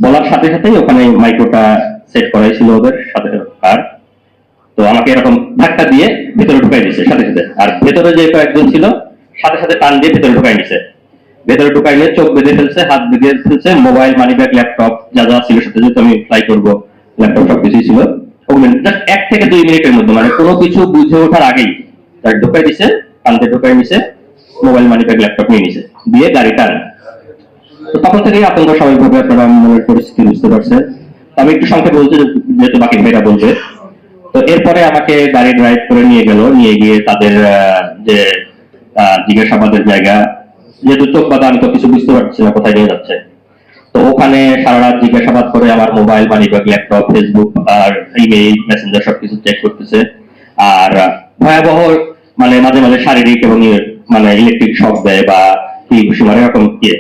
বলার সাথে সাথেই ওখানে মাইক্রোটা সেট করাই ছিল ওদের সাথে। আর তো আমাকে এরকম ধাক্কা দিয়ে ভেতরে ঢুকাই দিয়েছে সাথে সাথে। আর ভেতরে যে কয়েকজন ছিল সাথে সাথে টান দিয়ে ভেতরে ঢুকাই নিছে। ভেতরে ঢুকাই নিয়ে চোখ বেঁধে ফেলছে, হাত বেঁধে ফেলছে, মোবাইল, মানি ব্যাগ, ল্যাপটপ যা যা ছিল সাথে, যেহেতু আমি ফ্লাই করবো, ল্যাপটপ সবকিছুই ছিল। ওগুলো জাস্ট 1 থেকে 2 মিনিটের মধ্যে, মানে কোনো কিছু বুঝে ওঠার আগেই ঢুকাই দিছে, টানতে ঢুকাই নিছে, মোবাইল, মানি ব্যাগ, ল্যাপটপ নিয়ে নিছে, দিয়ে গাড়ি টান। তো তখন থেকেই আতঙ্ক স্বাভাবিকভাবে আপনারা মনের পরিস্থিতি বুঝতে পারছেন। আমি একটু সংক্ষেপে বলছি, যেহেতু বাকি ভাইরা বলবে। তো এরপরে আমাকে গাড়ি ড্রাইভ করে নিয়ে গেল, নিয়ে গিয়ে তাদের যে জিজ্ঞাসাবাদের জায়গা, যেহেতু চোখ বাঁধা আমি তো কিছু বুঝতে পারছি না কোথায় নিয়ে যাচ্ছে। তো ওখানে সারা রাত জিজ্ঞাসাবাদ করে আমার mobile, money bag, laptop, Facebook আর ইমেইল, মেসেঞ্জার সবকিছু চেক করতেছে। আর ভয়াবহ, মানে মাঝে মাঝে শারীরিক এবং মানে ইলেকট্রিক শক দেয় বা কি মানে এরকম ইয়ে।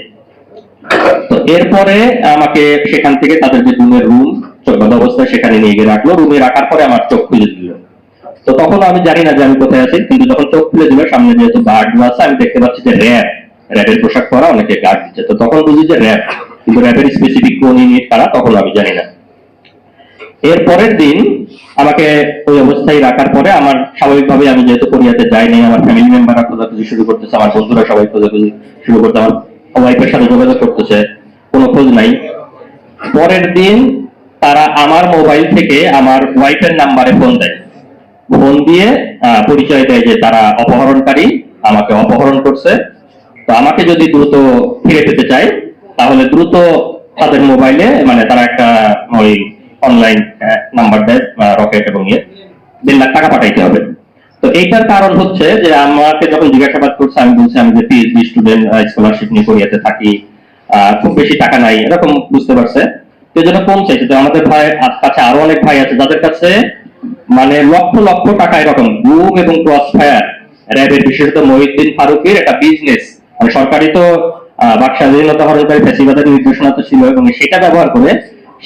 তো এরপরে আমাকে সেখান থেকে তাদের যে রুম চোখ বাঁধা অবস্থায় সেখানে নিয়ে গিয়ে রাখলো। রুমে রাখার পরে আমার চোখ খুলে দিল। তো তখন আমি জানি না যে আমি কোথায় আছি, কিন্তু যখন চোখ খুলে দিল, সামনে যেহেতু গার্ড আছে, আমি দেখতে পাচ্ছি যে র্যাবের পোশাক পরা অনেকে গার্ড দিচ্ছে। তো তখন বুঝি যে র্যাব, কিন্তু র্যাবের স্পেসিফিক কোন ইউনিট কারা তখন আমি জানি না। এর পরের দিন আমাকে ওই অবস্থায় রাখার পরে আমার স্বাভাবিকভাবে, আমি যেহেতু কোরিয়াতে যাইনি, আমার ফ্যামিলি মেম্বাররা খোঁজাখুঁজি শুরু করতেছে, আমার বন্ধুরা সবাই খোঁজাখুঁজি শুরু করতে, আমার ওয়াইফের সাথে যোগাযোগ করতেছে, কোনো খোঁজ নাই। পরের দিন তারা আমার মোবাইল থেকে আমার ওয়াইফের নাম্বারে ফোন দেয়। ফোন দিয়ে পরিচয় দেয় যে তারা অপহরণকারী, আমাকে অপহরণ করছে। তো আমাকে যদি দ্রুত ফিরে পেতে চায়, তাহলে দ্রুত তাদের মোবাইলে, মানে তারা একটা ওই অনলাইন নাম্বার দেয়, রকেট এবং 1.5 লাখ টাকা পাঠাইতে হবে। তো এইটার কারণ হচ্ছে যে আমাকে যখন জিজ্ঞাসাবাদ করছে, আমি বলছি আমি যে পিএইচডি স্টুডেন্ট, স্কলারশিপ নিয়ে কোরিয়াতে থাকি, খুব বেশি টাকা নাই, এরকম বুঝতে পারছে। তো এই জন্য ফোন চাইছে। তো আমাদের ভাইয়ের কাছে আরো অনেক ভাই আছে যাদের কাছে মানে লক্ষ লক্ষ টাকা এরকম গুম এবং ক্রস ফায়ার, র্যাবের বিশেষত মহিউদ্দিন ফারুকের একটা বিজনেস, মানে সরকারি তো বাক স্বাধীনতা হরণকারী ফ্যাসিবাদের নির্দেশনা তো ছিল, এবং সেটা ব্যবহার করে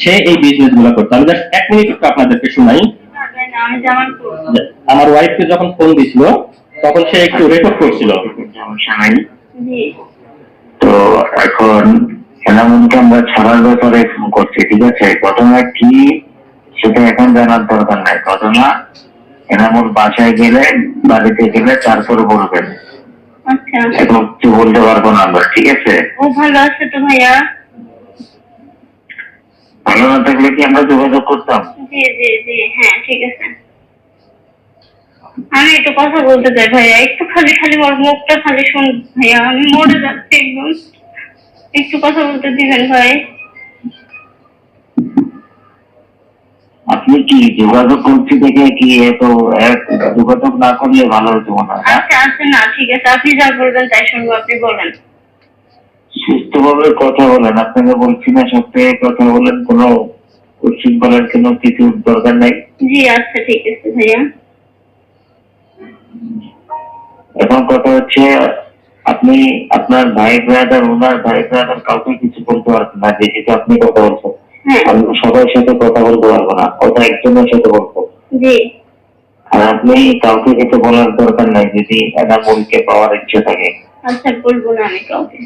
সে এই বিজনেস গুলো করতো। আমি জাস্ট 1 মিনিট একটু আপনাদেরকে শোনাই। আমার ওয়াইফকে যখন ফোন দিছিল, তখন সে একটু রেকর্ড করছিল। তো এখন এনামুনকে আমরা ছাড়ার ব্যাপারে ফোন করছি, ঠিক আছে? ঘটনা কি সেটা এখন জানার দরকার নাই। ঘটনা এনামুল বাসায় গেলে, বাড়িতে গেলে তারপরে বলবেন। আচ্ছা, এখন কিছু বলতে পারবো না আমরা, ঠিক আছে? ও ভালো আছে তো ভাইয়া? ভালো না থাকলে কি আমরা যোগাযোগ করতাম? জি জি জি, হ্যাঁ ঠিক আছে। আমি একটু কথা বলতে চাই ভাইয়া, একটু খালি খালি ওর মুখটা খালি শুন ভাইয়া, আমি মরে যাচ্ছি একদম। একটু কথা বলতে দিবেন ভাই? আপনি কি যোগাযোগ করছি দেখে কি এত যোগাযোগ না করলে ভালো হতো মনে হয়? আচ্ছা আচ্ছা, না ঠিক আছে, আপনি যা বলবেন তাই শুনবো, আপনি বলেন। সুস্থভাবে কথা বলেন, আপনাকে বলছি না সপ্তাহে কথা বলেন, কোনো কোশ্চিন করার কোনো কিছু দরকার নাই। জি আচ্ছা ঠিক আছে ভাইয়া। এখন কথা হচ্ছে, আপনি আপনার ভাই ব্রাদার, ওনার ভাই ব্রাদার কাউকে কিছু বলতে পারবেন না, যেহেতু আপনি কথা বলছেন। আমি সবার সাথে কথা বলতে পারবো না, কথা একজনের সাথে বলবো। জি। আর আপনি কাউকে কিছু বলার দরকার নাই যদি এনামুলকে পাওয়ার ইচ্ছে থাকে। আচ্ছা, বলবো না আমি কাউকে।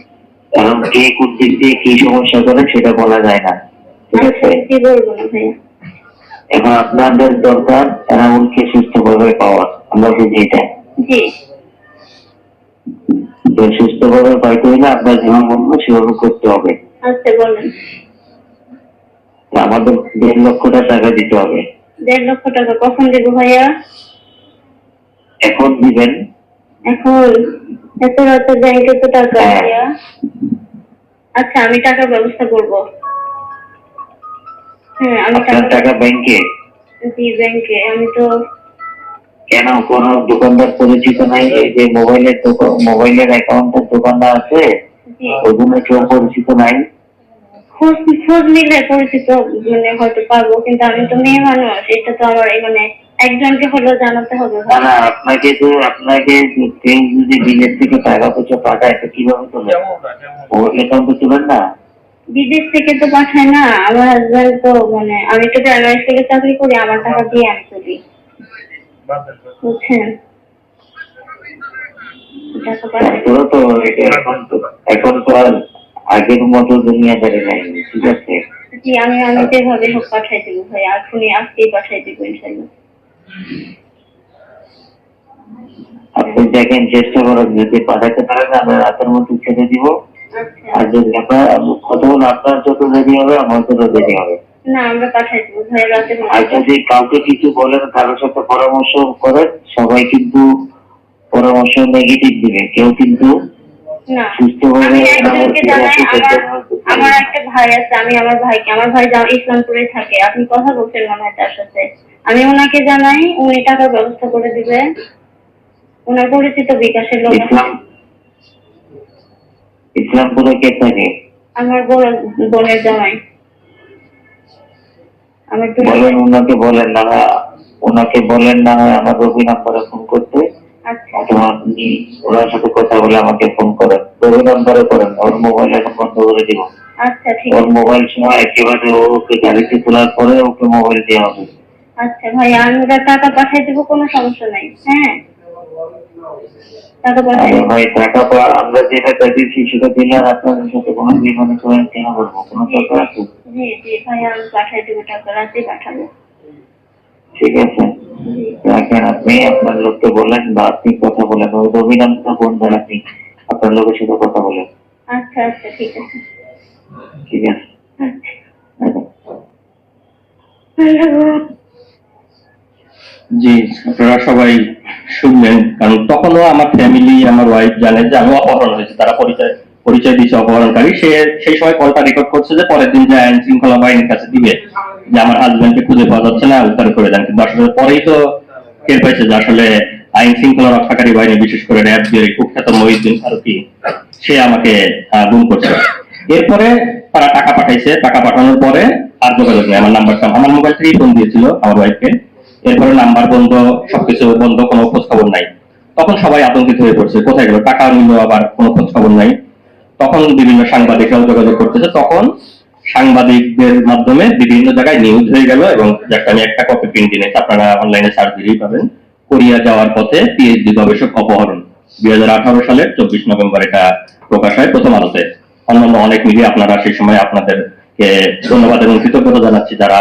কারণ কে কোন দিক দিয়ে কি সমস্যা করে সেটা বলা যায় না, ঠিক আছে? জি, বলবো না ভাইয়া। এখন আপনাদের দরকার এনামুলকে সুস্থভাবে পাওয়া, আমরা বুঝি এটা। জি। সুস্থভাবে পাইতে হলে আপনার যেমন বলবো সেভাবে করতে হবে। আচ্ছা বলেন। আমাদের 1.5 লক্ষ টাকা দিতে হবে। 1.5 লক্ষ টাকা কখন দেব ভাইয়া? এখন দিবেন? এখন? এত রাতে ব্যাংকে তো টাকা ভাইয়া। আচ্ছা, আমি টাকার ব্যবস্থা করব। হ্যাঁ, আমি টাকা ব্যাংকে? জি, ব্যাংকে। আমি তো কেন, কোন দোকানদার পরিচিত নাই? এই যে মোবাইলের অ্যাকাউন্টের দোকানদার আছে, ওগুলো কেউ পরিচিত নাই? খোঁজ নিলে পরিচিত মানে হয়তো পাবো, কিন্তু আমি তো মেয়ে মানুষ, এটা তো আমার মানে একজনকে হলেও জানাতে হবে। না, আপনাকে কেউ যদি বিদেশ থেকে টাকা পয়সা পাঠায় তো কিভাবে তোলেন? ওর অ্যাকাউন্টে তোলেন না? বিদেশ থেকে তো পাঠায় না, আমার হাজবেন্ড তো মানে, আমি তো প্রাইমারি স্কুলে চাকরি করি, আমার টাকা দিয়ে আমি চলি, বুঝছেন? এখন তো আর আগের মতো দুনিয়াদারি নাই, ঠিক আছে? জি, আমি যেভাবে হোক পাঠাই দেবো ভাই, এখনই আজকেই পাঠাই দেবো ইনশাল্লাহ। আপনি দেখেন, চেষ্টা করেন, যদি পাঠাতে পারেন আমরা রাতের মধ্যে ছেড়ে দিব। আচ্ছা। আর যদি আপনার কথা বলে আপনার যত দেরি হবে আমার তত দেরি হবে। না, আমরা পাঠাই দেবো ভাই রাতের আর মধ্যে। যদি কাউকে কিছু বলেন, কারোর সাথে পরামর্শ করেন, সবাই কিন্তু পরামর্শ নেগেটিভ দিবে, কেউ কিন্তু না, সুস্থভাবে আমি একজনকে জানাই, আমার একটা ভাই আছে, আমি আমার ভাই ইসলামপুরে থাকে, আপনি কথা বলছেন মনে হয় তার সাথে, আমি ওনাকে জানাই, উনি টাকার ব্যবস্থা করে দিবে। ওনার পরিচিত বিকাশের লোক আছে। ইসলামপুরে কে থাকে? আমার বোনের জামাই। আমার বলেন, ওনাকে বলেন না হয় আমার রবি নাম্বারে ফোন করতে। আচ্ছা অথবা আপনি ওনার সাথে কথা বলে আমাকে ফোন করেন, রবি নাম্বারে করেন, ওর মোবাইল এখন বন্ধ করে দিব। আচ্ছা, ঠিক ওর আছে। মোবাইল সময় একেবারে ওকে গাড়িতে তোলার পরে ওকে মোবাইল দেওয়া হবে। আচ্ছা ভাই, আমরা টাকা পাঠাই দেবো, কোনো সমস্যা নাই। হ্যাঁ, টাকা পাঠাই আরে ভাই, টাকা আমরা যেটা দিচ্ছি সেটা দিলে আর আপনাদের সাথে কোনো বিমানে করেন কেন করবো, কোনো দরকার আছে? জি জি ভাই, আমি পাঠাই দেবো, টাকা রাতে পাঠাবো। ঠিক আছে, জি রাখেন। আপনি আপনার লোককে বলেন বা আপনি কথা বলেন, ওই রবি নামটা ফোন দেন, আপনি আপনার লোকের সাথে কথা বলেন। আচ্ছা আচ্ছা, ঠিক আছে। ঠিক আছে। আচ্ছা। আল্লাহ। জি, আপনারা সবাই শুনলেন, কারণ তখনও আমার ফ্যামিলি, আমার ওয়াইফ জানে যে আমি অপহরণ হয়েছে, তারা পরিচয় দিচ্ছে অপহরণকারী। সেই সময় কলটা রেকর্ড করছে যে পরের দিন যে আইন শৃঙ্খলা বাহিনীর কাছে দিবে যে আমার হাজবেন্ডকে খুঁজে পাওয়া যাচ্ছে না, উদ্ধার করে দেন। কিন্তু আসলে পরেই তো টের পাইছে যে আসলে আইন শৃঙ্খলা রক্ষাকারী বাহিনী, বিশেষ করে র্যাব এর কুখ্যাত মহিউদ্দিন ফারুকী, সে আমাকে গুম করছে। এরপরে তারা টাকা পাঠাইছে, টাকা পাঠানোর পরে আর যোগাযোগ নেই। আমার নাম্বারটা আমার মোবাইল থেকেই ফোন দিয়েছিল আমার ওয়াইফকে, এরপরে নাম্বার বন্ধ, সবকিছু বন্ধ, কোনো খোঁজ খবর নাই। তখন সবাই আতঙ্কিত হয়ে পড়ছে, কোথায় গেল টাকা, নিল আবার কোনো খোঁজ খবর নাই। তখন বিভিন্ন সাংবাদিকরাও যোগাযোগ করতেছে, তখন সাংবাদিকদের মাধ্যমে বিভিন্ন জায়গায় নিউজ হয়ে গেল, এবং যাকে আমি একটা কপি প্রিন্ট এনেছি, আপনারা অনলাইনে সার্চ দিলেই পাবেন। কোরিয়া যাওয়ার পথে পিএইচডি গবেষক অপহরণ, 2018 সালের 24 নভেম্বর এটা প্রকাশ হয় প্রথম আলোতে। অন্যান্য অনেক মিডিয়া, আপনারা সেই সময় আপনাদেরকে ধন্যবাদ এবং কৃতজ্ঞতা জানাচ্ছি যারা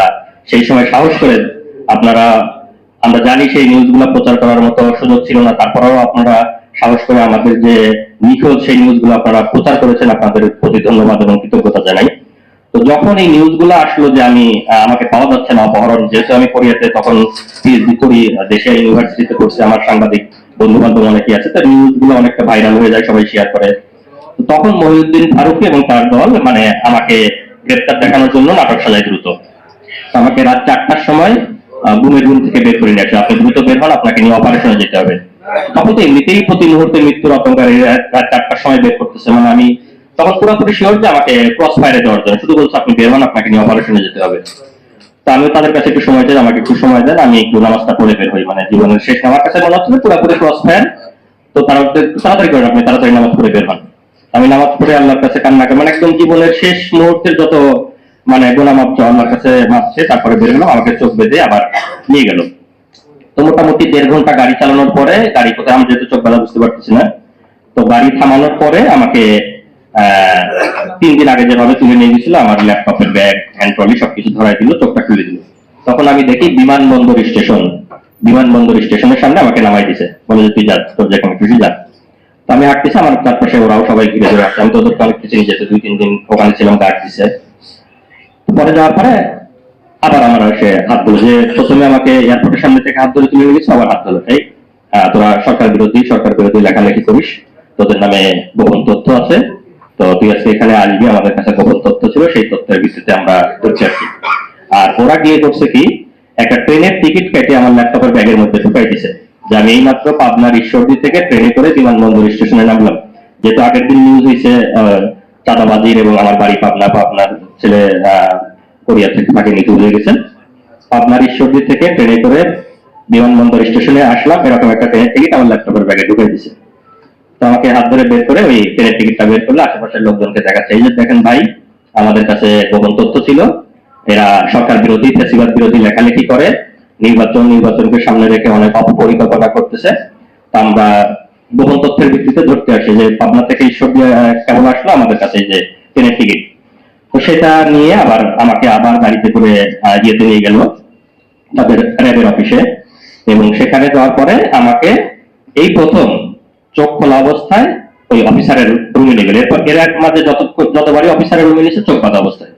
সেই সময় সাহস করে, আপনারা, আমরা জানি সেই নিউজগুলো প্রচার করার মতো সুযোগ ছিল না, তারপরেও আপনারা সাহস করে আমাদের যে নিখোঁজ সেই নিউজগুলো আপনারা প্রচার করেছেন, আপনাদের প্রতি ধন্যবাদ এবং কৃতজ্ঞতা জানাই। তো যখন এই নিউজগুলো আসলো যে আমাকে পাওয়া যাচ্ছে না, অপহরণ, যেহেতু আমি কোরিয়াতে তখন পিএইচডি করি, দেশে ইউনিভার্সিটিতে করছি, আমার সাংবাদিক বন্ধু বান্ধব অনেকেই আছে, তো নিউজগুলো অনেকটা ভাইরাল হয়ে যায়, সবাই শেয়ার করে। তো তখন মহিউদ্দিন ফারুকী এবং তার দল আমাকে গ্রেপ্তার দেখানোর জন্য নাটক সাজায় দ্রুত। আমাকে রাত 4টার সময় গুমের রুম থেকে বের করে নিয়ে আসে, আপনি দ্রুত বের হন, আপনাকে নিয়ে অপারেশনে যেতে হবে। তখন তো এমনিতেই প্রতি মুহূর্তে মৃত্যুর আতঙ্কারী রাত 4টার সময় বের করতেছে, আমি তখন পুরোপুরি শিওর যে আমাকে ক্রস ফায়ারে দেওয়ার জন্য, শুধু বলছে আপনি বের হন, আপনাকে নিয়ে অপারেশনে যেতে হবে। তো আমি তাদের কাছে একটু সময় চাই, আমাকে একটু সময় দেন, আমি একটু নামাজটা পড়ে বের হই, জীবনের শেষ। আমার কাছে মনে হচ্ছে পুরোপুরি ক্রস ফায়ার, তো তাড়াতাড়ি করেন, আপনি তাড়াতাড়ি নামাজ পড়ে বের হন। আমি নামাজ পড়ে আল্লাহর কাছে কান্না করে, একদম জীবনের শেষ মুহূর্তের যত গোনা মাপ আল্লাহর কাছে মাপছে, তারপরে বের হলাম, আমাকে চোখ বেঁধে আবার নিয়ে গেল। তো মোটামুটি 1.5 ঘন্টা গাড়ি চালানোর পরে, গাড়ি কোথায় আমি যেহেতু চোখ বেলা বুঝতে পারতেছি না, তো গাড়ি থামানোর পরে আমাকে 3 দিন আগে যেভাবে তুলে নিয়ে গেছিল, আমার ল্যাপটপের ব্যাগ, হ্যান্ড ট্রলি সবকিছু ধরাই দিল, চোখটা খুলে দিল। তখন আমি দেখি বিমানবন্দর স্টেশনের সামনে আমাকে নামাই দিছে, বলে যে তুই যা, তোর যেখানে খুশি যা। তো আমি হাঁটতেছি, আমার চারপাশে ওরাও সবাই ঘিরে ধরে আসছে, আমি তো ওদেরকে অনেক কিছু নিয়ে যেতে 2-3 দিন ওখানে ছিলাম, গার্ড দিছে। পরে যাওয়ার পরে আবার আমার সে হাত ধরে, যে প্রথমে আমাকে এয়ারপোর্টের সামনে থেকে হাত ধরে তুলে নিয়ে গেছে, আবার হাত ধরে, এই তোরা সরকার বিরোধী লেখালেখি করিস, তোদের নামে গোপন তথ্য আছে, তো তুই আজকে এখানে আসবি, আমাদের কাছে গোপন তথ্য ছিল, সেই তথ্যের ভিত্তিতে আমরা ধরছি আর কি। আর ওরা গিয়ে করছে কি, একটা ট্রেনের টিকিট কেটে আমার ল্যাপটপের ব্যাগের মধ্যে ঢুকাই দিছে, যে আমি এইমাত্র পাবনার ঈশ্বরদী থেকে ট্রেনে করে বিমানবন্দর স্টেশনে নামলাম। যেহেতু আগের দিন নিউজ হয়েছে চাঁদাবাজির, এবং আমার বাড়ি পাবনার ছেলে কোরিয়া থেকে তাকে নিখোঁজ হয়ে গেছেন, পাবনার ঈশ্বরদী থেকে ট্রেনে করে বিমানবন্দর স্টেশনে আসলাম, এরকম একটা ট্রেনের টিকিট আমার ল্যাপটপের ব্যাগে ঢুকাই দিছে। তো আমাকে হাত ধরে বের করে ওই ট্রেনের টিকিটটা বের করলে আশেপাশের লোকজনকে দেখাচ্ছে, এই যে দেখেন ভাই, আমাদের কাছে গোপন তথ্য ছিল, এরা সরকার বিরোধী, ফ্যাসিবাদ বিরোধী লেখালেখি করে, নির্বাচনকে সামনে রেখে অনেক অপপরিকল্পনা করতেছে। তা আমরা গোপন তথ্যের ভিত্তিতে ধরতে আসি যে পাবনা থেকে ঈশ্বর কেমন আসলো, আমাদের কাছে যে ট্রেনের টিকিট। তো সেটা নিয়ে আবার আমাকে আবার গাড়িতে করে ইয়েতে নিয়ে গেল তাদের র্যাবের অফিসে, এবং সেখানে যাওয়ার পরে আমাকে এই প্রথম চোখ খোলা অবস্থায় ওই অফিসারের রুমে নিয়ে গেল। এরপর এর মাঝে যতবারই অফিসারের রুমে নিয়েছে চোখ বাঁধা অবস্থায়,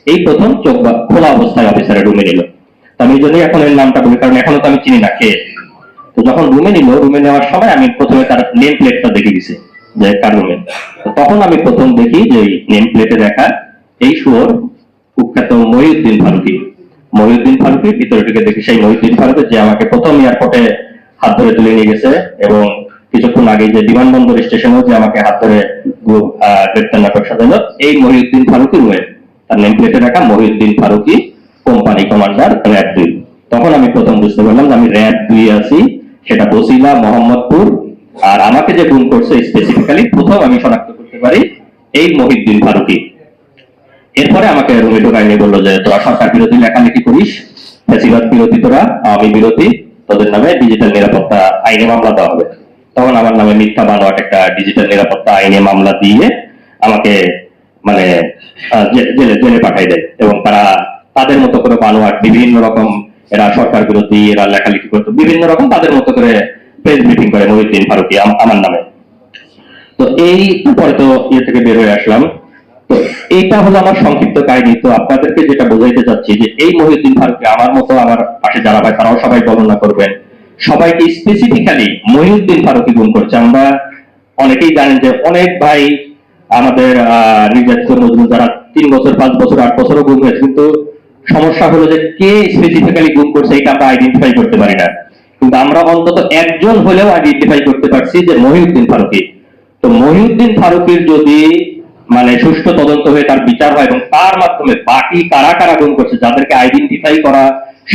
এই প্রথম চোখ খোলা অবস্থায় অফিসারের রুমে নিল। তো আমি এই জন্যই এখন এর নামটা বলি, কারণ এখনো তো আমি চিনি না কে। তো যখন রুমে নিল, রুমে নেওয়ার সময় আমি প্রথমে তার নেম প্লেটটা দেখে দিছি যে কার রুমে। তো তখন আমি প্রথম দেখি যে নেম প্লেটে দেখা এই শুয়োর কুখ্যাত মহিউদ্দিন ফারুকী। মহিউদ্দিন ফারুকী ভিতরে ঢুকে দেখি সেই মহিউদ্দিন ফারুকী যে আমাকে প্রথম এয়ারপোর্টে হাত ধরে তুলে নিয়ে গেছে, এবং কিছুক্ষণ আগে যে বিমানবন্দর স্টেশনেও যে আমাকে হাত ধরে গ্রেপ্তার নাটক সাজালো, এই মহিউদ্দিন ফারুকী রুমে তার নেম প্লেটে রাখা Mohiuddin Faruki, company commander RAB 2। তখন আমি প্রথম বুঝতে পারলাম যে আমি র্যাব 2 আছি, সেটা বসিলা মোহাম্মদপুর। আর আমাকে যে গুম করছে স্পেসিফিক্যালি প্রথম আমি শনাক্ত করতে পারি এই মহিউদ্দিন ফারুকী। এরপরে আমাকে রুমে ঢোকায় নিয়ে বললো যে তোরা সরকার বিরোধী লেখালেখি করিস, ফ্যাসিবাদ বিরোধী, তোরা আওয়ামী বিরোধী, তোদের নামে ডিজিটাল নিরাপত্তা আইনে মামলা দেওয়া হবে। তখন আমার নামে মিথ্যা বানোয়াট একটা ডিজিটাল নিরাপত্তা আইনে মামলা দিয়ে আমাকে মানে জেলে পাঠাই দেয়, এবং তারা তাদের মতো করে বানোয়াট বিভিন্ন রকম, এরা সরকার বিরোধী, এরা লেখালেখি করতো বিভিন্ন রকম, তাদের মতো করে প্রেস ব্রিফিং করে মহিউদ্দিন ফারুকী আমার নামে। তো এই পরে তো ইয়ে থেকে বের হয়ে আসলাম। তো এইটা হলো আমার সংক্ষিপ্ত কাহিনী। তো আপনাদেরকে যেটা বোঝাইতে চাচ্ছি যে এই মহিউদ্দিন ফারুকী আমার মতো আমার পাশে যারা ভাই তারাও সবাই বর্ণনা করবেন, সবাইকে স্পেসিফিক্যালি মহিউদ্দিন ফারুকী গুম করছে। আমরা অনেকেই জানেন যে অনেক ভাই আমাদের নির্যাতিত মজলুম যারা 3 বছর 5 বছর 8 বছরও গুম হয়েছে, কিন্তু সমস্যা হলো যে কে স্পেসিফিক্যালি গুম করছে এটা আমরা আইডেন্টিফাই করতে পারি না। কিন্তু আমরা অন্তত একজন হলেও আইডেন্টিফাই করতে পারছি যে মহিউদ্দিন ফারুকী। তো মহিউদ্দিন ফারুকীর যদি মানে সুষ্ঠু তদন্ত হয়ে তার বিচার হয় এবং তার মাধ্যমে বাকি কারা কারা গুম করছে যাদেরকে আইডেন্টিফাই করা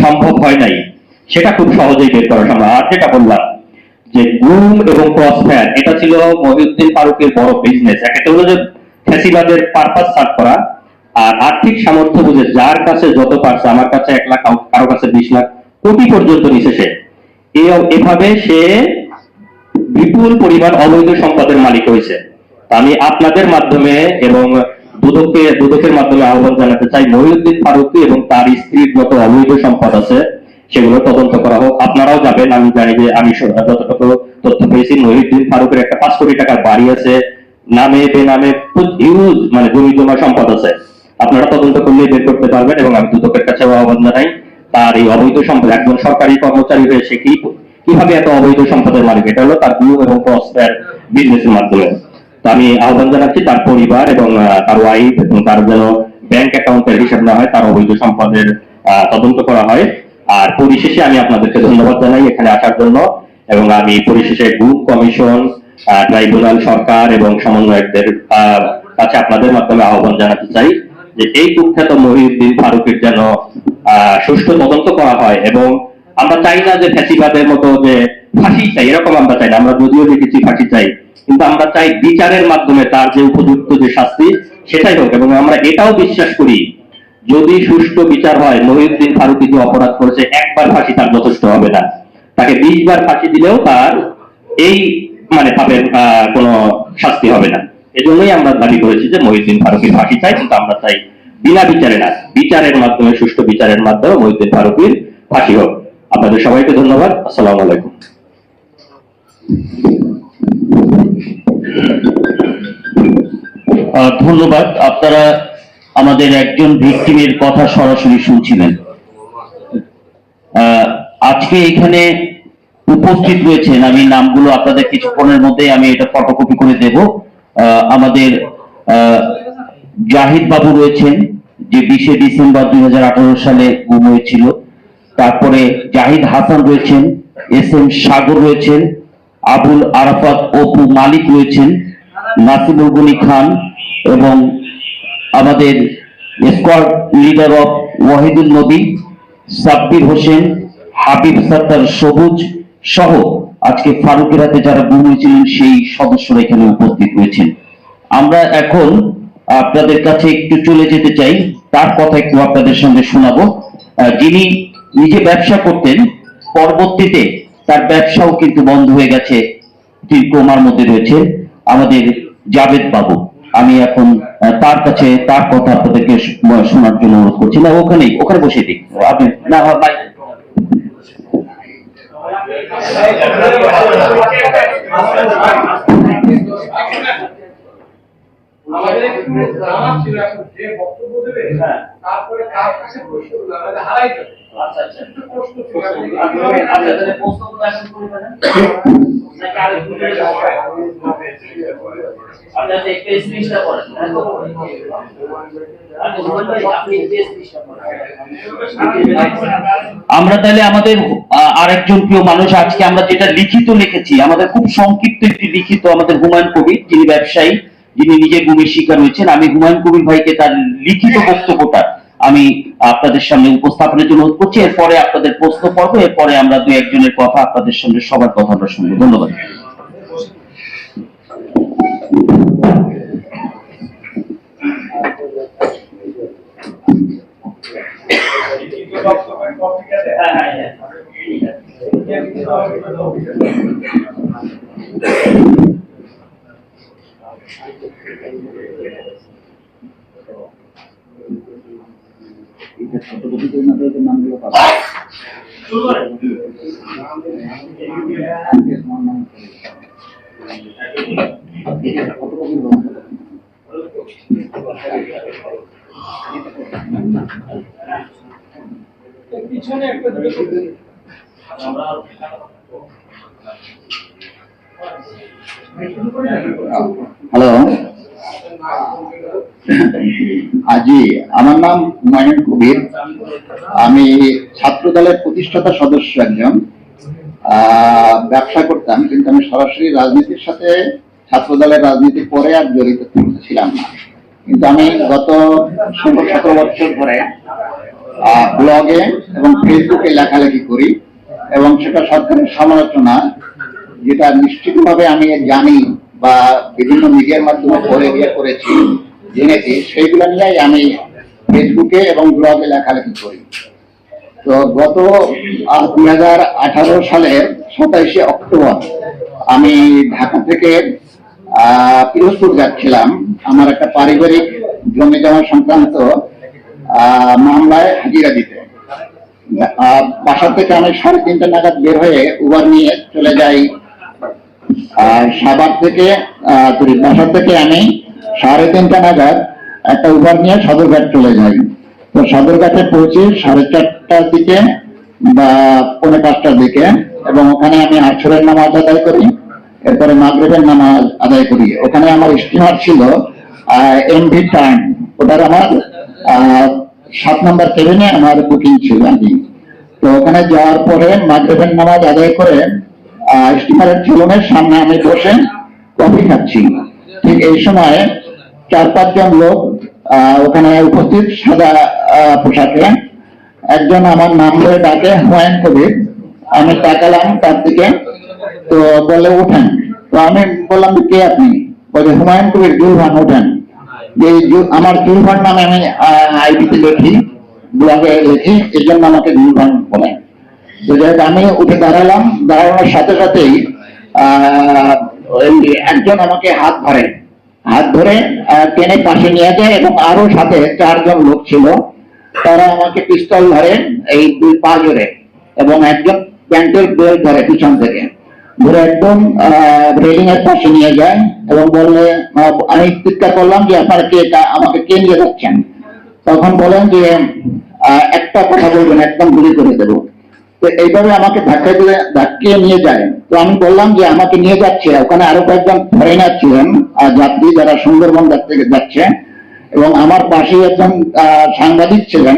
সম্ভব হয় নাই, সেটা খুব সহজেই বের করা সম্ভব। আর যেটা বললাম যে গুম এবং ক্রস ফায়ার, এটা ছিল মহিউদ্দিন ফারুকের বড় বিজনেস। একটা হলো যে ফ্যাসিবাদের পারপাস সার্ভ করা, আর আর্থিক সামর্থ্য বুঝে যার কাছে যত পারছে, আমার কাছে 1 লাখ, কারো কাছে 20 লাখ, কোটি পর্যন্ত নিছে সে। এভাবে সে বিপুল পরিমাণ অবৈধ সম্পদের মালিক হয়েছে। আমি আপনাদের মাধ্যমে এবং দুদকের মাধ্যমে আহ্বান জানাতে চাই, মহিউদ্দিন ফারুকী এবং তার স্ত্রীর যত অবৈধ সম্পদ আছে সেগুলো তদন্ত করা হোক। আপনারাও যাবেন, আমি জানি যে আমি যতটুকু তথ্য পেয়েছি মহিউদ্দিন ফারুকের একটা 5 কোটি টাকার বাড়ি আছে, নামে বেনামে হিউজ মানে জমি জমা সম্পদ আছে। আপনারা তদন্ত করলে বের করতে পারবেন, এবং আমি দুদকের কাছে আহ্বান জানাই তার এই অবৈধ সম্পদ, একজন সরকারি কর্মচারী হয়ে সে কিভাবে এত অবৈধ সম্পদের মালিক, এটা হলো তার গুম এবং ক্রস ফায়ার বিজনেসের মাধ্যমে। তো আমি আহ্বান জানাচ্ছি তার পরিবার এবং তার ওয়াইফ এবং তার যেন ব্যাংক অ্যাকাউন্টের হিসাব না হয়, তার অবৈধ সম্পদের তদন্ত করা হয়। আর পরিশেষে আমি আপনাদেরকে ধন্যবাদ জানাই এখানে আসার জন্য, এবং আমি পরিশেষে গুম কমিশন, ট্রাইব্যুনাল, সরকার এবং সমন্বয়কদের কাছে আপনাদের মাধ্যমে আহ্বান জানাতে চাই যে এই কুখ্যাত মহিউদ্দিন ফারুকীর যেন সুষ্ঠু তদন্ত করা হয়। এবং আমরা চাই না যে ফ্যাসিবাদের মতো যে ফাঁসি চাই, এরকম আমরা চাই না। আমরা যদিও দেখেছি ফাঁসি চাই, কিন্তু আমরা চাই বিচারের মাধ্যমে তার যে উপযুক্ত যে শাস্তি সেটাই হোক। এবং আমরা এটাও বিশ্বাস করি যদি সুষ্ঠু বিচার হয়, মহিউদ্দিন ফারুকী যে অপরাধ করেছে একবার ফাঁসি তার যথেষ্ট হবে না, তাকে 20 বার ফাঁসি দিলেও তার এই মানে পাপের কোনো শাস্তি হবে না। এজন্যই আমরা দাবি করেছি যে মহিউদ্দিন ফারুকীর ফাঁসি চাই, কিন্তু আমরা চাই বিনা বিচারে না, বিচারের মাধ্যমে, সুষ্ঠু বিচারের মাধ্যমে মহিউদ্দিন ফারুকীর ফাঁসি হোক। আপনাদের সবাইকে ধন্যবাদ। আসসালামু আলাইকুম। ধন্যবাদ। আপনারা আমাদের একজন ভিকটিমের কথা সরাসরি শুনছিলেন। আজকে এখানে উপস্থিত রয়েছেন, আমি নামগুলো আপনাদের কিছুক্ষণের মধ্যে আমি এটা ফটোকপি করে দেব। আমাদের জাহিদ বাবু রয়েছেন, যে 20 ডিসেম্বর 2018 সালে গুম হয়েছিল। তারপরে জাহিদ হাসান রয়েছেন, SM সাগর রয়েছেন, আবুল আরাফাত অপু মালিক রয়েছেন, নাসিমুল গনি খান, এবং আমাদের স্কোয়াড লিডার অফ ওয়াহিদুল নবী, সাব্বির হোসেন, হাবিব সত্তার সবুজ সহ আজকে ফারুকের হাতে যারা গুম হয়েছিলেন সেই সদস্যরা এখানে উপস্থিত রয়েছেন। আমরা এখন আপনাদের কাছে একটু চলে যেতে চাই, তার কথা একটু আপনাদের সঙ্গে শোনাবো। যিনি নিজে ব্যবসা করতেন, পরবর্তীতে তার ব্যবসাও কিন্তু বন্ধ হয়ে গেছে, তিনি কোমার মধ্যে রয়েছে, আমাদের জাভেদ বাবু। আমি এখন তার কাছে তার কথা আপনাদেরকে শোনার জন্য অনুরোধ করছি। না, ওখানে বসে দিই আপনি। না ভাই, আমাদের ছিল এখন যে বক্তব্য দেবে তারপরে কার কাছে প্রশ্ন আমাদের হারাই যাবে। আচ্ছা আচ্ছা, একটু প্রশ্ন ছিল আপনাদের প্রশ্নগুলো আসলে করে দেন নাকি আরো দূরে যাবে? আপনারা যে পেজ লিস্টটা করেন আমরা তাহলে আমাদের আরেকজন প্রিয় মানুষ, আজকে আমরা যেটা লিখিত লিখেছি, আমাদের খুব সংক্ষিপ্ত একটি লিখিত, আমাদের হুমায়ুন কবির, যিনি ব্যবসায়ী, যিনি নিজে গুমের শিকার হয়েছেন, আমি হুমায়ুন কবির ভাইকে তার লিখিত বক্তব্যটা আমি আপনাদের সামনে উপস্থাপনের জন্য অনুরোধ করছি। এরপরে আপনাদের প্রশ্ন পর্ব, এরপরে আমরা দু একজনের কথা আপনাদের সঙ্গে সবার কথা আমরা শুনবো। ধন্যবাদ। পিছনে একটা দুটো হ্যালো, জি, আমার নাম হুমায়ুন কবির। আমি ছাত্র দলের প্রতিষ্ঠাতা সদস্য একজন। ব্যবসা করতাম, কিন্তু আমি সরাসরি রাজনীতির সাথে, ছাত্র দলের রাজনীতির পরে আর জড়িত ছিলাম না। কিন্তু আমি গত 16-17 বছর ধরে ব্লগে এবং ফেসবুকে লেখালেখি করি, এবং সেটা সরকারের সমালোচনা, যেটা নিশ্চিতভাবে আমি জানি বা বিভিন্ন মিডিয়ার মাধ্যমে পড়ে করেছি, জেনেছি, সেইগুলো নিয়েই আমি ফেসবুকে এবং ব্লগে লেখালেখি করি। তো গত 2018 সালের 27শে অক্টোবর আমি ঢাকা থেকে পিরোজপুর যাচ্ছিলাম আমার একটা পারিবারিক জমি জমা সংক্রান্ত মামলায় হাজিরা দিতে। বাসা থেকে আমি 3:30 নাগাদ বের হয়ে উবার নিয়ে চলে যাই সাভার থেকে। বাসা থেকে আমি 3:30 নাগাদ একটা উবার নিয়ে সদরঘাট চলে যাই। তো সদরঘাটে পৌঁছে 4:30টার দিকে বা 4:45টার দিকে, এবং ওখানে আমি আসরের নামাজ আদায় করি, এরপরে মাগরিবের নামাজ আদায় করি। ওখানে আমার স্টিমার ছিল এমভি টাইম, ওটার আমার 7 নম্বর কেবিনে আমার বুকিং ছিল আমি। তো ওখানে যাওয়ার পরে মাগরিবের নামাজ আদায় করে স্টিমারের ঝুলনের সামনে আমি বসে কফি খাচ্ছি। ঠিক এই সময় 4-5 জন লোক ওখানে উপস্থিত, সাদা পোশাকে। একজন আমার নাম ধরে ডাকে, হুমায়ুন কবির। আমি তাকালাম তার দিকে, তো বলে ওঠেন। তো আমি বললাম, কে আপনি? বলে হুমায়ুন কবির, জুলভান, ওঠেন। আমার জুলভান নামে আমি আইডিতে লিখি, ব্লগে লিখি, এই জন্য আমাকে জুলভান বলে। তো যাই হোক, আমি উঠে দাঁড়ালাম। দাঁড়ানোর সাথে সাথেই একজন আমাকে হাত ধরে টেনে পাশে নিয়ে যায়, এবং আরো সাথে 4 জন লোক ছিল। তারা আমাকে পিস্তল ধরে এই 2 পা জোরে, এবং একজন প্যান্টের বেল্ট ধরে পিছন থেকে ধরে একদম রেলিং এর পাশে নিয়ে যায়, এবং বললে, আমি চিৎকার করলাম যে আপনারা আমাকে কে নিয়ে যাচ্ছেন? তখন বলেন যে একটা কথা বলবেন, একদম গুলি করে দেবো। তো এইভাবে আমাকে ধাক্কিয়ে নিয়ে যায়। তো আমি বললাম যে আমাকে নিয়ে যাচ্ছে, ওখানে আরো কয়েকজন ফরেনার ছিলেন, যাত্রী, যারা সুন্দরবন থেকে যাচ্ছে, এবং আমার পাশে একজন সাংবাদিক ছিলেন,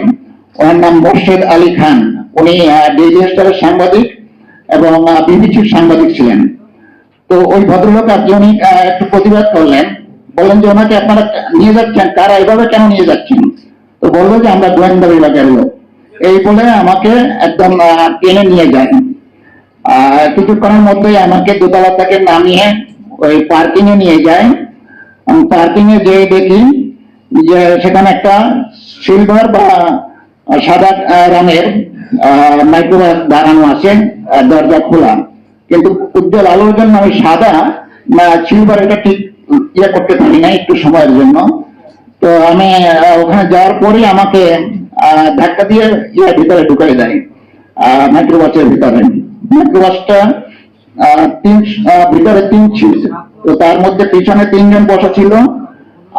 ওনার নাম মোর্শেদ আলী খান। উনি ডেইলি স্টারের সাংবাদিক এবং বিবিসির সাংবাদিক ছিলেন। তো ওই ভদ্রলোক একজনই একটু প্রতিবাদ করলেন, বললেন যে ওনাকে আপনারা নিয়ে যাচ্ছেন, কারা এভাবে কেন নিয়ে যাচ্ছেন? তো বললো যে আমরা গোয়েন্দা বিভাগের লোক। এই বলে আমাকে একদম টেনে নিয়ে যায়। কিছুক্ষণের মধ্যেই আমাকে দোতলা থেকে নামিয়ে ওই পার্কিং এ নিয়ে যায়। পার্কিং এ যেয়ে দেখি যে সেখানে একটা সিলভার বা সাদা রঙের মাইক্রোবাস দাঁড়ানো আছে, দরজা খোলা, কিন্তু উজ্জ্বল আলোর জন্য আমি সাদা না সিলভার এটা ঠিক ইয়ে করতে পারি না একটু সময়ের জন্য। তো আমি ওখানে যাওয়ার পরে আমাকে ধাক্কা দিয়ে ভিতরে ঢুকাই দেয় মাইক্রোবাসের ভিতরে। মাইক্রোবাসটা ভিতরে 3 সিট, তো তার মধ্যে পিছনে 3 জন বসা ছিল,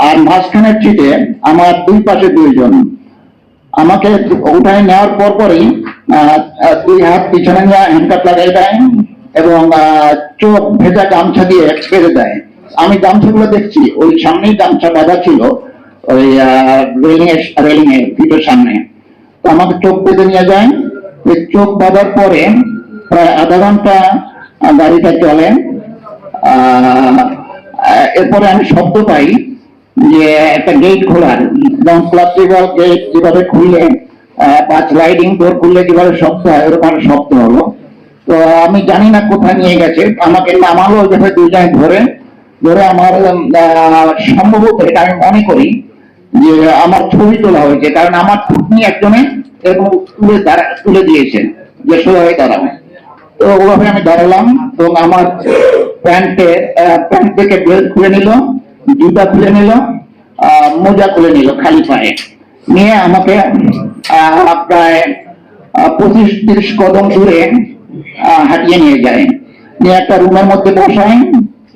আর মাঝখানের সিটে আমার 2 পাশে 2 জন। আমাকে উঠায় নেওয়ার পরই 2 হাত পিছনে নিয়ে হ্যান্ডকাপ লাগাই দেয় এবং চোখ ভেজা গামছা দিয়ে বেঁধে দেয়। আমি গামছাগুলো দেখছি, ওই সামনেই গামছা বাঁধা ছিল, ওই রেলিং এর ভিতর সামনে। তো আমাকে চোখ বেঁধে নিয়ে যায়। ওই চোখ বাঁধার পরে প্রায় আধা ঘন্টা গাড়িটা চলে। এরপরে আমি শব্দ পাই যে একটা গেট খোলার, যেমন প্লাস্টিক্যাল গেট যেভাবে খুললে বা স্লাইডিং ডোর খুললে যেভাবে শব্দ হয়, ওরকম শব্দ হলো। তো আমি জানি না কোথায় নিয়ে গেছে, আমাকে নামালো ওইভাবে 2 জায়গায় ধরে আমার সম্ভবত এটা আমি মনে করি যে আমার ছবি তোলা হয়েছে, কারণ আমার থুতনি একজনে এরকম তুলে দিয়েছে যে সোজা হয়ে দাঁড়াবে। তো ওভাবে আমি দাঁড়ালাম। তো আমার প্যান্ট থেকে বেল্ট খুলে নিল, জুতা খুলে নিল, মোজা খুলে নিল খালি পায়ে, নিয়ে আমাকে প্রায় 25-30 কদম দূরে হাঁটিয়ে নিয়ে যায়। নিয়ে একটা রুমের মধ্যে বসায়,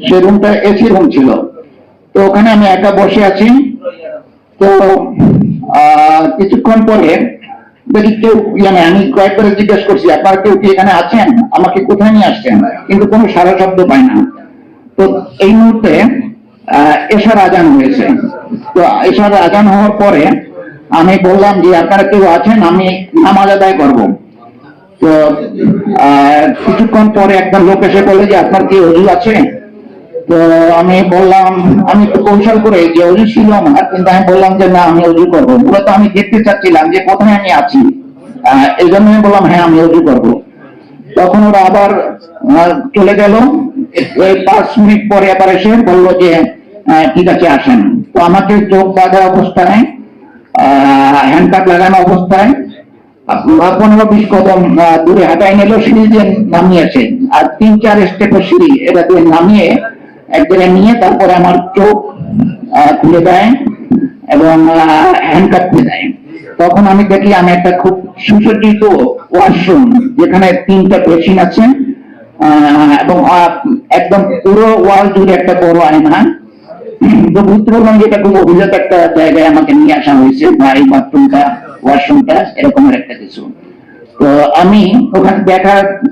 সে রুমটা এসি রুম ছিল। তো ওখানে আমি একা বসে আছি। তো কিছুক্ষণ পরে দেখি কেউ, আমি কয়েকবার জিজ্ঞেস করছি আপনারা কেউ কি এখানে আছেন, আমাকে কোথায় নিয়ে আসছেন, কিন্তু কোনো সারা শব্দ পাই না। তো এই মুহূর্তে এশার আজান হয়েছে। তো এশার আজান হওয়ার পরে আমি বললাম যে আপনারা কেউ আছেন, আমি নামাজ আদায় করবো। তো কিছুক্ষণ পরে একটা লোক এসে বলে যে আপনার কি ওযু আছে? তো আমি বললাম, আমি একটু কৌশল করে, যে ওযু ছিল আমার, কিন্তু আমি বললাম যে না আমি ওযু করবো। মূলত আমি দেখতে চাচ্ছিলাম যে কোথায় আমি আছি, এই জন্য আমি বললাম হ্যাঁ আমি ওযু করবো। তখন ওরা আবার চলে গেল। 5 মিনিট পরে আবার এসে বললো যে ঠিক আছে আসেন। তো আমাকে চোখ বাঁধা অবস্থায়, হ্যান্ডকাপ লাগানো অবস্থায় 15-20 কদম দূরে হাঁটাই নিল, সিঁড়ি দিয়ে নামিয়েছে। আর 3-4 স্টেপের সিঁড়ি এটা দিয়ে নামিয়ে এক জায়গায় নিয়ে তারপরে আমার চোখ খুলে দেয় এবং হ্যান্ডকাপ খুলে দেয়। তখন আমি দেখি আমি একটা খুব সুসজ্জিত ওয়াশরুম, যেখানে 3টা বেসিন আছে এবং একদম পুরো ওয়াল জুড়ে একটা বড় আয়না। তো বুঝতে পারলাম যে এটা খুব অভিজাত একটা জায়গায় আমাকে নিয়ে আসা হয়েছে, বা এই বাথরুমটা ওয়াশরুমটা এরকমের একটা কিছু। তো আমি ওখানে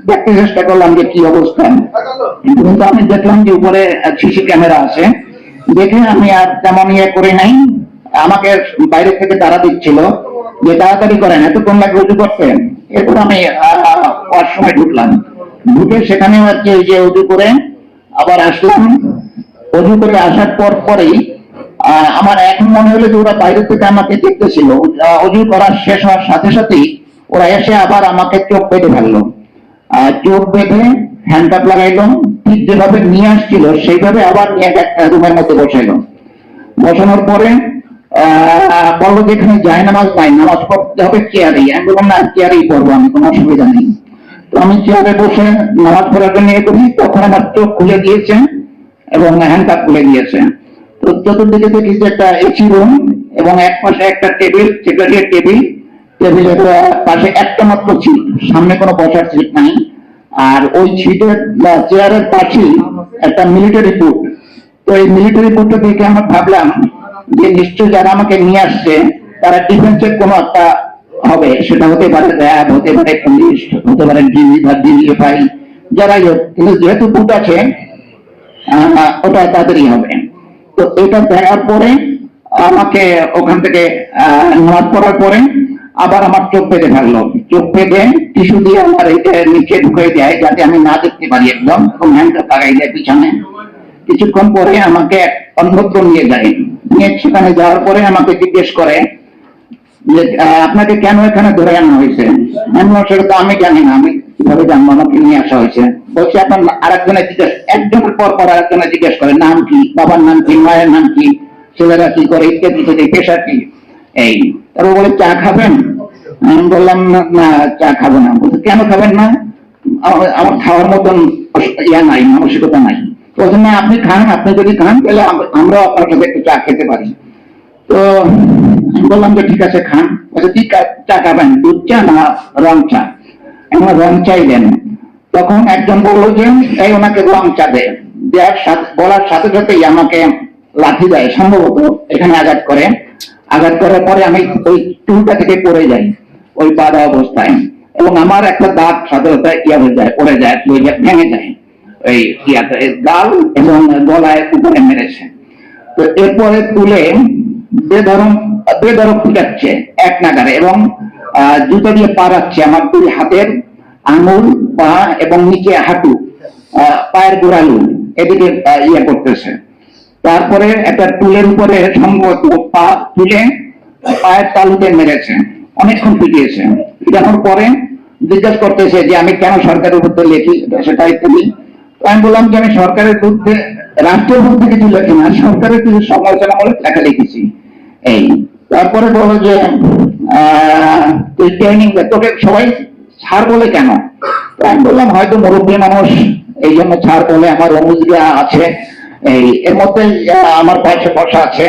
দেখতে চেষ্টা করলাম যে কি অবস্থা, কিন্তু আমি দেখলাম যে উপরে সিসি ক্যামেরা আছে। দেখে আমি আর তেমন ইয়ে করে নাই। আমাকে বাইরে থেকে তারা দিচ্ছিল যে তাড়াতাড়ি করেন, এতক্ষণ লাগবে উজু করতে। এরপর আমি ওয়াশরুমে ঢুকলাম, ঢুকে সেখানে আর কি যে উজু করে আবার আসলাম। উজু করে আসার পরেই আমার এখন মনে হলো যে ওরা বাইরে থেকে আমাকে দেখতেছিল। উজু করার শেষ হওয়ার সাথে সাথেই ওরা এসে আবার আমাকে চোখ বেঁধে ফেললো। চোখ বেঁধে হ্যান্ডকাপ লাগাইলো, ঠিক যেভাবে নিয়ে আসছিল সেইভাবে আবার নিয়ে একটা রুমের মধ্যে বসাইলো। বসানোর পরে বললো যে এখানে যায় নামাজ নাই, নামাজ পড়তে হবে চেয়ারেই। আমি বললাম না চেয়ারেই পড়বো, আমি কোনো অসুবিধা নেই। তো আমি চেয়ারে বসে নামাজ পড়ার জন্য ইয়ে করি, তখন আমার চোখ খুলে দিয়েছে এবং হ্যান্ডকাপ খুলে দিয়েছে। তো চতুর্দিকে দেখি যে একটা এসি রুম এবং এক পাশে একটা টেবিল, সেক্রেটারির টেবিল, টেবিলের পাশে একটা মাত্র সিট, সামনে কোনো বসার সিট নাই। আর ওই সিটের চেয়ারের পাশেই একটা মিলিটারি বুট। তো এই মিলিটারি বুটটা দেখে আমরা ভাবলাম যে নিশ্চয়ই যারা আমাকে নিয়ে আসছে তারা ডিফেন্সের কোনো একটা হবে, সেটা হতে পারে র্যাব, হতে পারে পুলিশ, হতে পারে ডিবি বা ডিএফআই, যারাই হোক। কিন্তু যেহেতু বুট আছে ওটা তাদেরই হবে। তো এটা দেখার পরে আমাকে ওখান থেকে নামাজ পড়ার পরে আবার আমার চোখ পেতে থাকলো। চোখ পেতে টিস্যু দিয়ে আমার এটা নিচে ঢুকিয়ে দেয় যাতে আমি না দেখতে পারি একদম, এবং হ্যান্ডকাপ লাগাই দেয় পিছনে। কিছুক্ষণ পরে আমাকে অন্যত্র নিয়ে যায়। নিয়ে সেখানে যাওয়ার পরে আমাকে জিজ্ঞেস করে যে আপনাকে কেন এখানে ধরে আনা হয়েছে? আমি সেটা তো আমি জানি না, আমি কিভাবে জানবো আমাকে নিয়ে আসা হয়েছে? বলছে আপনার আরেকজনের জিজ্ঞেস, একজনের পর আরেকজনের জিজ্ঞেস করে নাম কি, বাবার নাম কি, মায়ের নাম কি, ছেলেরা কি করে, ইত্যাদি ইত্যাদি, পেশা কি। এই তারপর বলে চা খাবেন? আমি বললাম না চা খাবো না। বলছে কেন খাবেন না? আমার খাওয়ার মতন ইয়া নাই, মানসিকতা নাই। বলছেন না আপনি খান, আপনি যদি খান তাহলে আমরাও আপনার সাথে একটু চা খেতে পারি। তো আমি বললাম যে ঠিক আছে খান। বলছে কি চা খাবেন, দুধ চা না রং চা? আমরা রং চাই দেন। তখন একজন বললো যে এই ওনাকে রং চা দেয়। বলার সাথে সাথেই আমাকে লাঠি দেয়, সম্ভবত এখানে আঘাত করে। আঘাত করার পরে আমি ওই টুলটা থেকে পড়ে যাই ওই বাঁধা অবস্থায়, এবং আমার একটা দাঁত সাথে সাথে হয়ে যায়, পড়ে যায়, ভেঙে যায় ওই গাল এবং গলায় উপরে মেরেছে। তো এরপরে তুলে বেধরক পিটাচ্ছে এক নাগারে, এবং জুতো দিয়ে পাড়াচ্ছে আমার দুই হাতের আঙুল, পা এবং নিচে হাঁটু, পায়ের গোড়ালু এদিকে করতেছে। তারপরে একটা টুলের উপরে সম্ভবত পা তুলে পায়ের তালুতে মেরেছে, অনেকক্ষণ পিটিয়েছে। পিটানোর পরে জিজ্ঞাসা করতেছে যে আমি কেন সরকারের বিরুদ্ধে লিখি, সেটা ইত্যাদি। আমি বললাম যে আমি সরকারের বিরুদ্ধে, রাষ্ট্রের বিরুদ্ধে কিছু লেখি না, সরকারের কিছু সমালোচনামূলক লেখা লিখেছি এই। তারপরে বলো যে তুই ট্রেনিং, তোকে সবাই ছাড় বলে কেন? আমি বললাম হয়তো মুরব্বী মানুষ এই জন্য ছাড় বলে। আমার অনুজরা আছে এই, এর মধ্যে আমার পাশে বসা আছে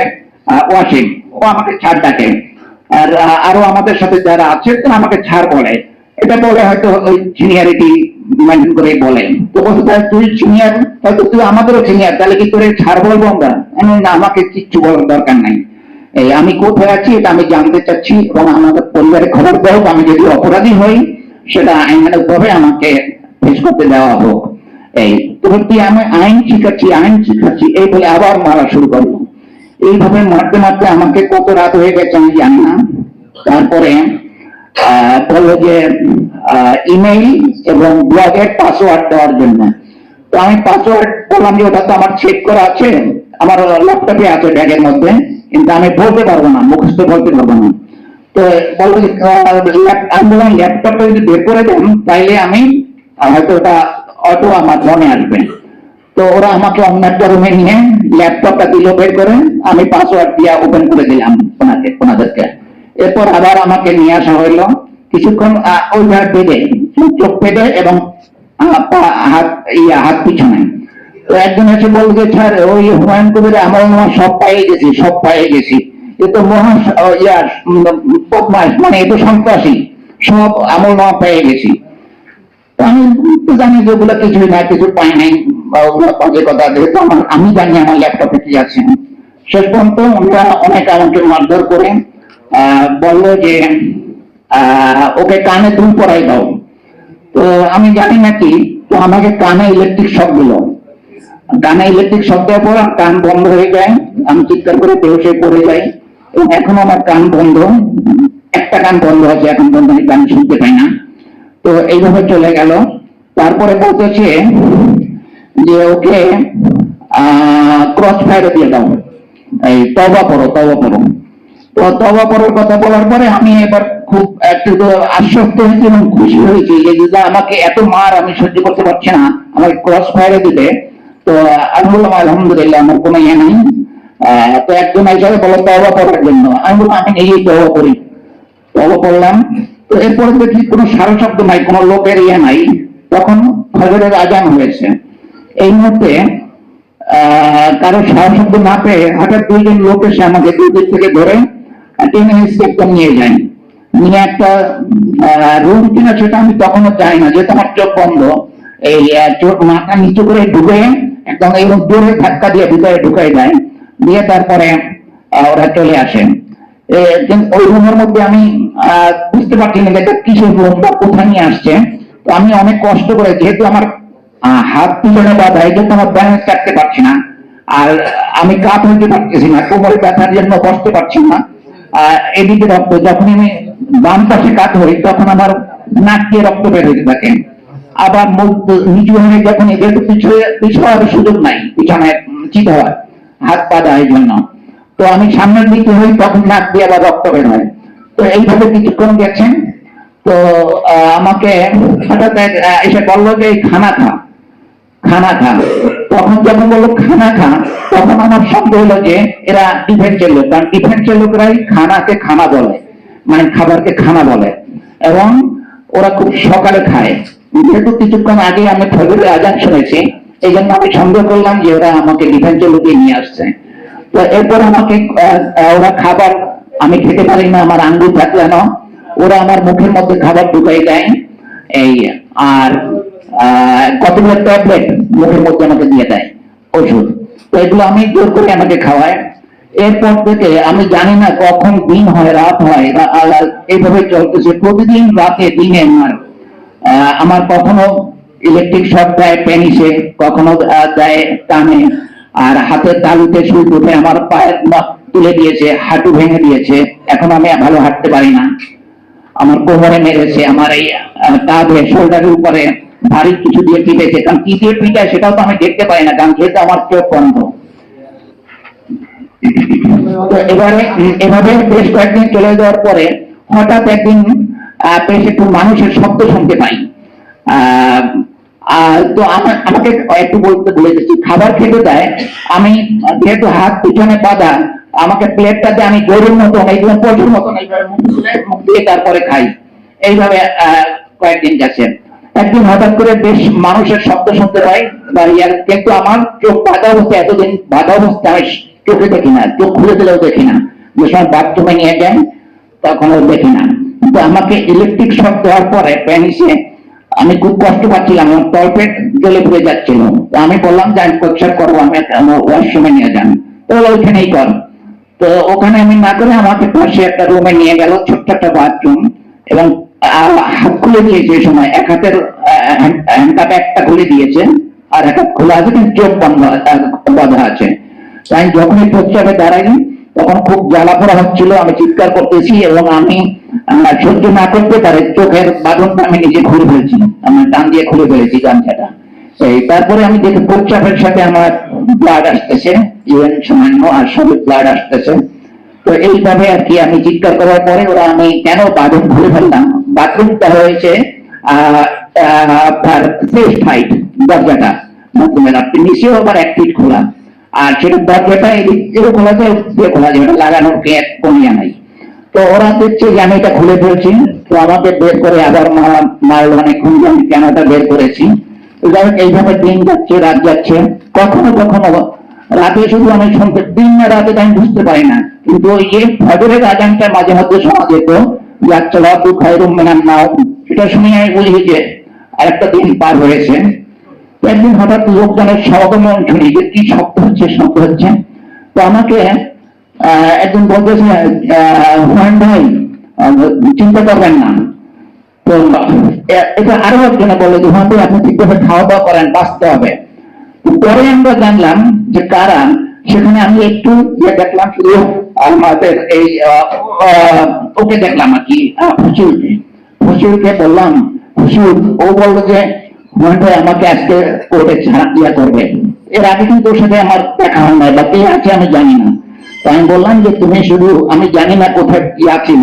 ওয়াসিম, ও আমাকে ছাড় ডাকে, আর আরো আমাদের সাথে যারা আছে তারা আমাকে ছাড় বলে। এটা বলে হয়তো ওই সিনিয়রিটি মেনটেন করে বলে। তো বলছে তুই সিনিয়র, হয়তো তুই আমাদেরও সিনিয়র, তাহলে কি করে ছাড় বলবো আমরা? না, আমাকে কিচ্ছু বলার দরকার নাই, এই আমি কোথায় আছি এটা আমি জানতে চাচ্ছি, এবং আমাদের পরিবারের খবর দেওয়া হোক, আমি যদি অপরাধী হই সেটা আইনানুগ ভাবে আমাকে ফেস করতে দেওয়া হোক। এই তুমি আমি আইন শিখাচ্ছি এই বলে আবার মারা শুরু করলো। এইভাবে মারতে মারতে আমাকে কত রাত হয়ে গেছে আমি জানি না। তারপরে বললো যে ইমেইল এবং ব্লগের পাসওয়ার্ড দেওয়ার জন্য। তো আমি পাসওয়ার্ড বললাম যে ওটা তো আমার চেক করা আছে, আমার ল্যাপটপে আছে ব্যাগের মধ্যে, কিন্তু আমি বলতে পারবো না, মুখস্থ বলতে পারবো না। তো বলবো আমি বললাম ল্যাপটপটা যদি বের করে দেন তাইলে আমি হয়তো ওটা অটো আমার মনে আসবে। তো ওরা আমাকে অন্য একটা রুমে নিয়ে ল্যাপটপটা দিল বের করে, আমি পাসওয়ার্ড দিয়ে ওপেন করে দিলাম ওনাদেরকে। এরপর আবার আমাকে নিয়ে আসা হইলো কিছুক্ষণ ওইভাবে বেঁধে, চোখ বেঁধে এবং হাত পিছনে। তো একজন এসে বলছে স্যার ওই হুমায়ুন কবিরের আমার সব পায়ে গেছি, এ তো মহা বদমাশ, মানে এ তো সন্ত্রাসী, সব আমল নামা পেয়ে গেছি। আমি তো জানি যে ওগুলো কিছুই না, কিছু পাই নাই, বা ওগুলো বাজে কথা। যেহেতু আমি জানি আমার ল্যাপটপে কি আছে। শেষ পর্যন্ত ওরা অনেক আমাকে মারধর করে বললো যে ওকে কানে দুল পরাই দাও। তো আমি জানি নাকি, তো আমাকে কানে ইলেকট্রিক শক দিল। কানে ইলেকট্রিক শক দেওয়ার পর কান বন্ধ হয়ে যায়, আমি চিৎকার করে বেহুশ পড়ে যাই, এবং এখনো আমার কান বন্ধ, একটা কান বন্ধ আছে এখন পর্যন্ত, আমি গান শুনতে পাই না। তো এইভাবে চলে গেল। তারপরে বলতেছে যে ওকে ক্রস ফায়ারে দিয়ে দাও, এই তওবা করো। তো তওবা করার কথা বলার পরে আমি এবার খুব একটু আশ্বস্ত হয়েছি এবং খুশি হয়েছি যে আমাকে এত মার আমি সহ্য করতে পারছি না, আমাকে ক্রস ফায়ারে দিবে। তো আমি বললাম আলহামদুলিল্লাহ, আমার কোনো ইয়ে নেই। তো একজন হিসাবে বলো তওবা করার জন্য, আমি বললাম আমি নিজেই তওবা করি। তওবা করলাম। তো এরপরে দেখি কোনো সারা শব্দ নাই, কোনো লোকের ইয়ে নাই। তখন ফজরের আজান হয়েছে। এই মুহূর্তে কারো সারা শব্দ না পেয়ে হঠাৎ দুইজন লোক এসে আমাকে দুই দিক থেকে ধরে টেনে একদম নিয়ে যায়। নিয়ে একটা রুম কিনা সেটা আমি তখনও যাই না, যেহেতু আমার চোখ বন্ধ। এই চোখ মাথা নিচু করে ঢুকে একদম এরকম জোরে ধাক্কা দিয়ে ভিতরে ঢুকাই দেয়, দিয়ে তারপরে ওরা চলে আসে। ওই রুমের মধ্যে আমি বুঝতে পারছি না এটা কিসের রুম বা কোথায় নিয়ে আসছে। তো আমি অনেক কষ্ট করে, যেহেতু আমার হাত পিছনে বাঁধা, এই জন্য আমার ব্যালেন্স কাটতে পারছি না, আর আমি কাত হইতে পারতেছি না, কোমরে ব্যথার জন্য বসতে পারছি না। এদিকে রক্ত, যখন আমি বাম পাশে কাত হই তখন আমার নাক দিয়ে রক্ত বের হইতে থাকে। আবার মুখ নিচু হয়ে যখন যেহেতু পিছার সুযোগ নাই, পিছনে চিত হওয়ার, হাত পা দেওয়ার জন্য। তো আমি সামনের দিকে হই তখন নাক দিয়ে আবার রক্ত বের হয়। তো এইভাবে কিছুক্ষণ গেছেন। তো আমাকে হঠাৎ এসে বললো যে খানা খা। তখন যখন বললো খানা খা, তখন আমার সন্দেহ হলো যে এরা ডিফেন্সের লোক, কারণ ডিফেন্সের লোকরাই খানাকে খানা বলে, মানে খাবারকে খানা বলে, এবং ওরা খুব সকালে খায়। যেহেতু কিছুক্ষণ আগে আমি ফজরের আজান শুনেছি, এই জন্য আমি সন্দেহ করলাম যে ওরা আমাকে ডিফেন্সে লুকিয়ে নিয়ে আসছে। তো এরপর আমাকে ওরা খাবার আমি খেতে পারি না, আমার আঙ্গুল থাকলানো, ওরা আমার মুখের মধ্যে খাবার ঢুকাই দেয় এই, আর কতগুলো ট্যাবলেট মুখের মধ্যে আমাকে দিয়ে দেয় ওষুধ। তো এগুলো আমি জোর করে আমাকে খাওয়ায়। এরপর থেকে আমি জানি না কখন দিন হয় রাত হয়, এইভাবে চলতেছে প্রতিদিন রাতে দিনে। আমার কখনো ইলেকট্রিক শক দেয় পেনিসে, কখনো দেয় টানে, আর হাতের তালুতে সুই উঠে আমার পায়ের তুলে দিয়েছে, হাঁটু ভেঙে দিয়েছে, এখন আমি ভালো হাঁটতে পারি না। আমার কোমরে মেরেছে, আমার এই কাঁধে শোল্ডারের উপরে ভারী কিছু দিয়ে পিটেছে, কারণ কি দিয়ে পিটায় সেটাও তো আমি দেখতে পাই না, কারণ যেহেতু আমার চোখ বন্ধ। তো এভাবে বেশ কয়েকদিন চলে যাওয়ার পরে হঠাৎ একদিন বেশ একটু মানুষের শব্দ শুনতে পাই। তো আমাকে একটু বলতে ভুলে গেছি, খাবার খেতে দেয়, আমি যেহেতু হাত পিছনে বাঁধা, আমাকে প্লেটটাতে আমি গরুর মতন এইভাবে পশুর মতন এইভাবে মুখ দিয়ে তারপরে খাই। এইভাবে কয়েকদিন গেছে। একদিন হঠাৎ করে বেশ মানুষের শব্দ শুনতে পাই, কিন্তু আমার চোখ বাঁধা অবস্থা, এতদিন বাঁধা অবস্থা আমি চোখে দেখি না, চোখ খুলে দিলেও দেখি না। যে সময় বাথরুমে নিয়ে যান তখনও দেখি না। কিন্তু আমাকে ইলেকট্রিক শক দেওয়ার পরে প্যানিসে আমি খুব কষ্ট পাচ্ছিলাম, আমার তলপেট জ্বলে পুড়ে যাচ্ছিল। তো আমি বললাম যে আমি প্রচার করবো, আমি ওয়াশরুমে নিয়ে যান। তো ওইখানেই কর। তো ওখানে আমি না করে আমাকে পাশে একটা রুমে নিয়ে গেল, ছোট্ট একটা বাথরুম, এবং হাত খুলে দিয়েছে। এই সময় এক হাতের হ্যান্ডকাপ একটা খুলে দিয়েছে, আর এক হাত খোলা আছে, কিন্তু চোখ বন্ধ বাঁধা আছে। তাই যখনই প্রস্রাবে দাঁড়াই তখন খুব জ্বালা পোড়া হচ্ছিল, আমি চিৎকার করতেছি, এবং আমি সহ্য না করতে পারে চোখের বাঁধনটা আমি নিজে খুলে ফেলছি, আমি টান দিয়ে খুলে ফেলেছি গামছাটা। তারপরে আমি দেখি প্রস্রাবের সাথে আমার ব্লাড আসতেছে, ইভেন সামান্য আর সবই ব্লাড আসতেছে। তো এইভাবে আর কি আমি চিৎকার করার পরে ওরা, আমি কেন বাথরুম খুলে ফেললাম, বাথরুমটা হয়েছে আপনার সেফ হাইট, দরজাটা বাথরুমের আপনি নিচেও আবার 1 ফিট খোলা, আর সেটা দরজাটা এদিকে খোলা যায়, খোলা যায়, ওটা লাগানোর কমিয়া নাই। তো ওরা দেখছে যে আমি এটা খুলে ফেলছি, তো আমাকে বের করে আবার মারল অনেকক্ষণ যে আমি কেন এটা বের করেছি। যাই হোক এইভাবে দিন যাচ্ছে, রাত যাচ্ছে। কখনো কখনো রাতে শুধু আমি শুনতে, দিন না রাতে আমি বুঝতে পারি না, কিন্তু ওই যে ফজরের আজানটা মাঝে মধ্যে শোনা যেত, সেটা শুনে আমি বুঝি যে আরেকটা দিন পার হয়েছে। একদিন হঠাৎ লোকজনের সমাগমন শুনি যে কি শব্দ হচ্ছে। তো আমাকে একজন বলতেছে, হুমায়ুন ভাই চিন্তা করবেন না। তো এটা আরো একজনে বলে যে হুমায়ুন ভাই আপনি ঠিকভাবে খাওয়া দাওয়া করেন, বাঁচতে হবে। পরে আমরা জানলাম যে কারা সেখানে। আমি একটু দেখলাম শুধু আমাদের এই ওকে দেখলাম আর কি, ফসিলকে বললাম, ফসিল ও বললো যে হুমায়ুন ভাই আমাকে আজকে কোর্টে ছাড়া করবে। এর আগে কিন্তু ওর সাথে আমার দেখা হয় না, বা কে আছে আমি জানি না। তো আমি বললাম যে তুমি শুধু, আমি জানি না কোথায় কি আছি,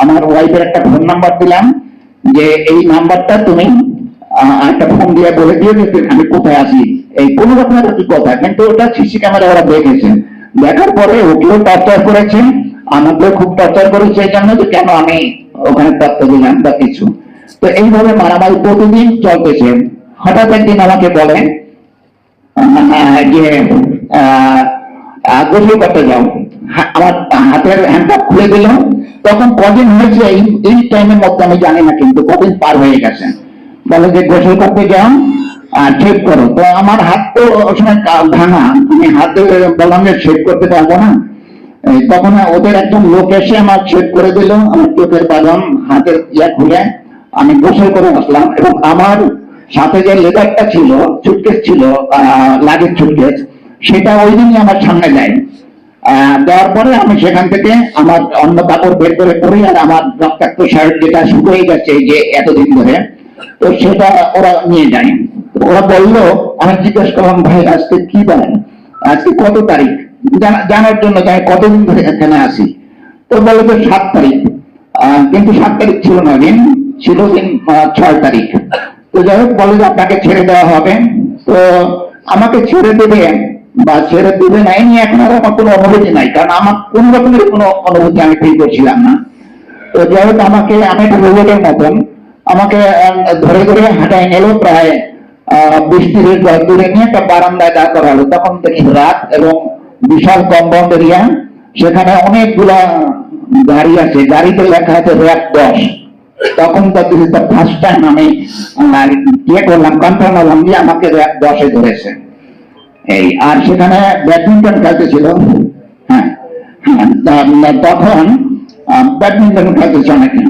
আমার ওয়াইফের একটা ফোন নাম্বার দিলাম, যে এই নাম্বারটা তুমি একটা ফোন দিয়ে বলে দিও যে আমি কোথায় আছি, এই কোনো রকমের কি কথা। কিন্তু ওটা সিসি ক্যামেরা ওরা দেখেছেন, দেখার পরে ওকেও টর্চার করেছে, আমাকেও খুব টর্চার করেছে, এই জন্য যে কেন আমি ওখানে তথ্য দিলাম বা কিছু। তো এইভাবে মারামারি প্রতিদিন চলতেছে। হঠাৎ একদিন আমাকে বলে যে গোসল করতে যাও, আমার হাতের হ্যান্ডকাপ খুলে দিল। তখন কদিন হয়েছে এই টাইমের মধ্যে আমি জানি না, কিন্তু কদিন পার হয়ে গেছে। বলে যে গোসল করতে যাও, শেভ করো। তো আমার হাত তো ওই সময় ভাঙা, আমি হাত বললাম যে শেভ করতে পারবো না। তখন ওদের একজন লোক এসে আমার শেভ করে দিল, আমার চোখের বাঁধন হাতের খুলে আমি গোসল করে আসলাম। এবং আমার সাথে যে লেদারটা ছিল, সুটকেস ছিল, লাগেজ সুটকেস, সেটা ওই দিনই আমার সামনে দেয়। দেওয়ার পরে আমি সেখান থেকে আমার অন্য কাপড় বের করে পরি, আর আমার রক্তাক্ত শার্ট যেটা শুকিয়ে গেছে যে এতদিন ধরে, তো সেটা ওরা নিয়ে যায়। ওরা বললো, আমি জিজ্ঞেস করলাম ভাই আজকে কি বার, আজকে কত তারিখ, জানার জন্য যে আমি কতদিন ধরে এখানে আসি। তো বললো যে 7 তারিখ, কিন্তু 7 তারিখ ছিল না, দিন ছিল দিন 6 তারিখ। তো যাই হোক, বলে যে আপনাকে ছেড়ে দেওয়া হবে। তো আমাকে ছেড়ে দেবে বা ছেড়ে দেবে না, এই নিয়ে এখন আর আমার কোনো অনুভূতি নাই, কারণ আমার কোন রকমের কোনো অনুভূতি আমি ফিল করছিলাম না। তো যাই হোক, আমাকে, আমি একটা রোবটের মতন, আমাকে ধরে ধরে হাঁটাই নিল প্রায় বৃষ্টির দূরে নিয়ে একটা বারান্দায় দাঁড় করা হলো। তখন দেখি রাত এবং বিশাল কম্পাউন্ড এরিয়া, সেখানে অনেকগুলা গাড়ি আছে, গাড়িতে লেখা আছে র্যাব 10। তখন তো this is the first time আমি ইয়ে করলাম, কনফার্ম হলাম যে আমাকে র্যাব 10-এ ধরেছে। এই আর সেখানে ব্যাডমিন্টন খেলতেছিল। হ্যাঁ তখন ব্যাডমিন্টন খেলতেছে অনেকে।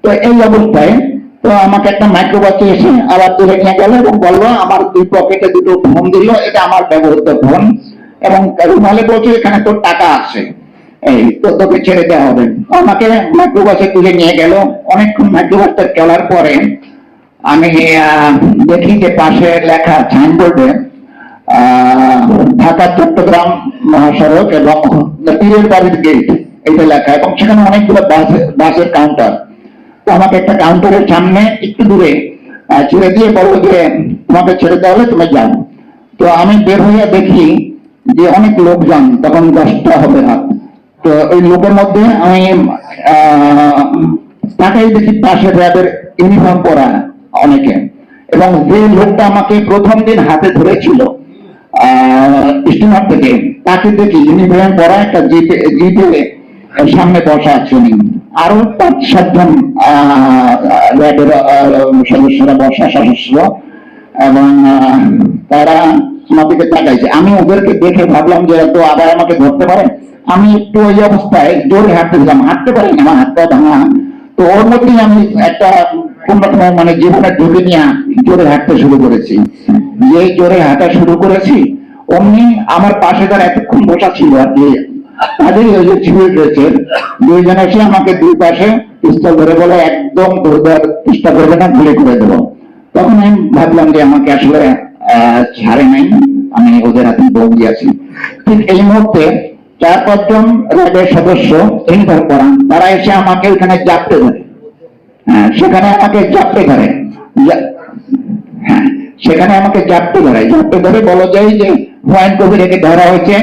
তো এই অবস্থায় তো আমাকে একটা মাইক্রোবাসে এসে আবার তুলে নিয়ে গেল এবং বললো, আমার 2 পকেটে 2টো ফোন দিল, এটা আমার ব্যবহৃত ফোন, এবং রুমালে বলছে এখানে তোর টাকা আছে, এই তো তোকে ছেড়ে দেওয়া হবে। আমাকে মাইক্রোবাসে তুলে নিয়ে গেল। অনেকক্ষণ মাইক্রোবাসটা চলার পরে আমি দেখি যে পাশে লেখা সাইনবোর্ডে ঢাকা চট্টগ্রাম মহাসড়ক এবং পীরের বাড়ির গেট, এটা লেখা, এবং সেখানে অনেকগুলো বাসের কাউন্টার। তো আমাকে একটা কাউন্টারের সামনে একটু দূরে ছেড়ে দিয়ে বললো যে তোমাকে ছেড়ে দেওয়া হলে তুমি যাও। তো আমি বের হইয়া দেখি যে অনেক লোকজন, তখন 10টা হবে রাত। তো ওই লোকের মধ্যে আমি তাকেই দেখি পাশে র্যাবের ইউনিফর্ম পরা অনেকে, এবং যে লোকটা আমাকে প্রথম দিন হাতে ধরেছিল স্টিমার থেকে, তাকে দেখি ইউনিফর্ম পরা একটা জিপে সামনে বসা আছে উনি, আরো 5-7 জন র্যাবের সদস্যরা বসা, সদস্য, এবং তারা আমার দিকে তাকাইছে। আমি ওদেরকে দেখে ভাবলাম যে তো আবার আমাকে ধরতে পারে। আমি একটু ওই অবস্থায় জোরে হাঁটতেছিলাম, হাঁটতে পারি না, আমার হাতটা ভাঙা। তো ওর মধ্যেই আমি একটা কোন রকম মানে জীবনের ঝুঁকি নিয়ে জোরে হাঁটতে শুরু করেছি। যে জোরে হাঁটা শুরু করেছি, অমনি আমার পাশে যারা এতক্ষণ বসা ছিল আর কি, তাদের ওই যে সিভিল ড্রেসের 2 জন এসে আমাকে 2 পাশে পিস্তল ধরে বলে একদম ধরবার চেষ্টা করবে না, গুলি করে দেবো। তখন আমি ভাবলাম যে আমাকে আসলে ছাড়ে নাই, আমি ওদের হাতে বন্দি আছি। ঠিক এই মুহূর্তে 4-5 জন র্যাবের সদস্য ইউনিফর্ম পরা, তারা এসে আমাকে ওখানে জাপটে ধরে। হ্যাঁ, সেখানে আমাকে জাপটে ধরে। হ্যাঁ, সেখানে আমাকে জাপটে ধরে বলা যায় যে হুমায়ুন কবিরকে ধরা হয়েছে